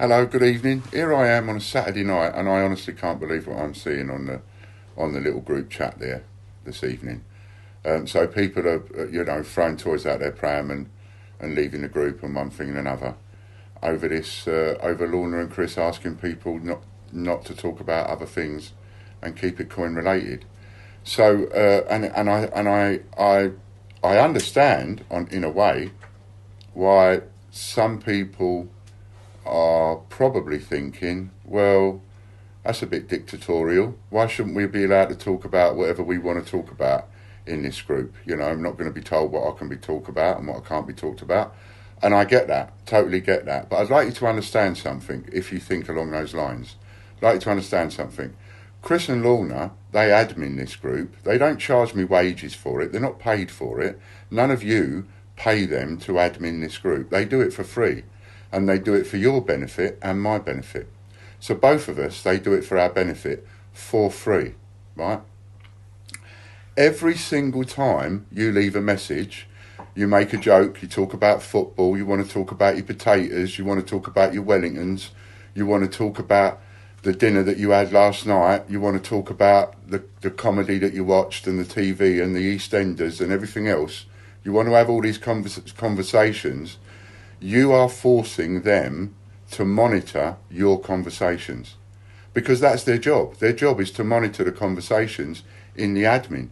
Hello, good evening. Here I am on a Saturday night, and I honestly can't believe what I'm seeing on the little group chat there this evening. So people are, throwing toys out their pram and leaving the group and one thing and another over this, over Lorna and Chris asking people not to talk about other things and keep it coin related. So I understand in a way why some people are probably thinking, well, that's a bit dictatorial. Why shouldn't we be allowed to talk about whatever we want to talk about in this group? I'm not going to be told what I can be talked about and what I can't be talked about. And I get that, totally get that. But I'd like you to understand something, if you think along those lines. I'd like you to understand something. Chris and Lorna, they admin this group. They don't charge me wages for it. They're not paid for it. None of you pay them to admin this group. They do it for free. And they do it for your benefit and my benefit. So both of us, they do it for our benefit for free, right? Every single time you leave a message, you make a joke, you talk about football, you want to talk about your potatoes, you want to talk about your Wellingtons, you want to talk about the dinner that you had last night, you want to talk about the comedy that you watched and the TV and the EastEnders and everything else. You want to have all these conversations. You are forcing them to monitor your conversations because that's their job. Their job is to monitor the conversations in the admin.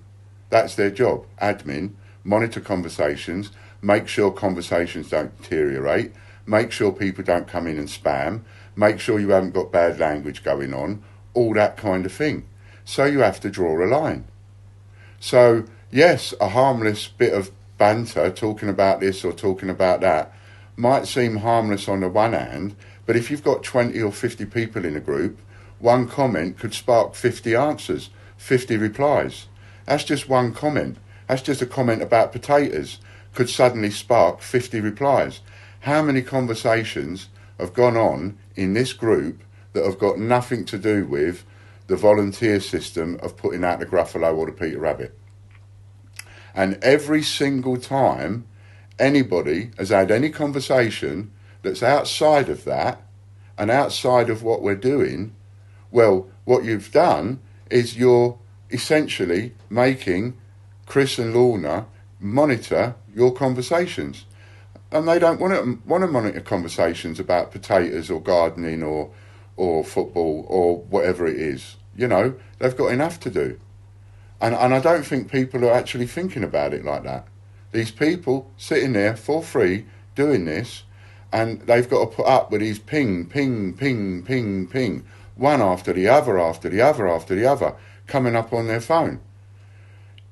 That's their job. Admin, monitor conversations, make sure conversations don't deteriorate, make sure people don't come in and spam, make sure you haven't got bad language going on, all that kind of thing. So you have to draw a line. So yes, a harmless bit of banter talking about this or talking about that might seem harmless on the one hand, but if you've got 20 or 50 people in a group, one comment could spark 50 answers, 50 replies. That's just one comment. That's just a comment about potatoes could suddenly spark 50 replies. How many conversations have gone on in this group that have got nothing to do with the volunteer system of putting out the Gruffalo or the Peter Rabbit? And every single time anybody has had any conversation that's outside of that and outside of what we're doing, well, what you've done is you're essentially making Chris and Lorna monitor your conversations. And they don't want to monitor conversations about potatoes or gardening or football or whatever it is. They've got enough to do. And I don't think people are actually thinking about it like that. These people sitting there for free doing this, and they've got to put up with these ping, ping, ping, ping, ping, one after the other, after the other, after the other, coming up on their phone.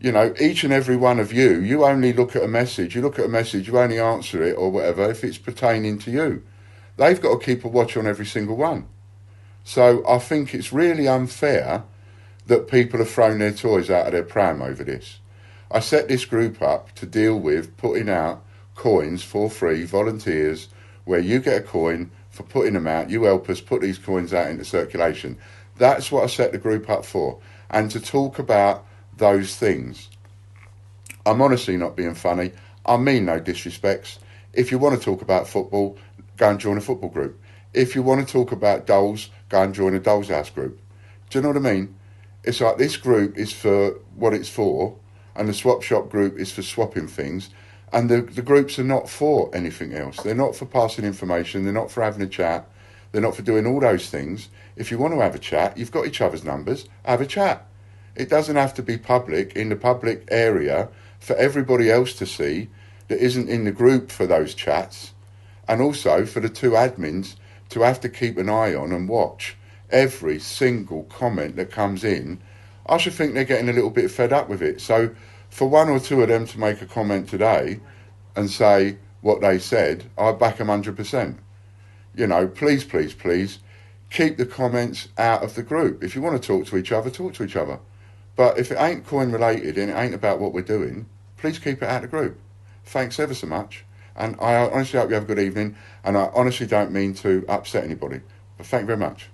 Each and every one of you only look at a message, you only answer it or whatever if it's pertaining to you. They've got to keep a watch on every single one. So I think it's really unfair that people have thrown their toys out of their pram over this. I set this group up to deal with putting out coins for free, volunteers, where you get a coin for putting them out. You help us put these coins out into circulation. That's what I set the group up for. And to talk about those things. I'm honestly not being funny. I mean no disrespects. If you want to talk about football, go and join a football group. If you want to talk about dolls, go and join a dolls house group. Do you know what I mean? It's like this group is for what it's for, and the swap shop group is for swapping things, and the groups are not for anything else. They're not for passing information, they're not for having a chat, they're not for doing all those things. If you want to have a chat, you've got each other's numbers, have a chat. It doesn't have to be public, in the public area, for everybody else to see that isn't in the group for those chats, and also for the two admins to have to keep an eye on and watch every single comment that comes in. I should think they're getting a little bit fed up with it. So for one or two of them to make a comment today and say what they said, I back them 100%. Please, please, please, keep the comments out of the group. If you want to talk to each other, talk to each other. But if it ain't coin related and it ain't about what we're doing, please keep it out of the group. Thanks ever so much. And I honestly hope you have a good evening. And I honestly don't mean to upset anybody. But thank you very much.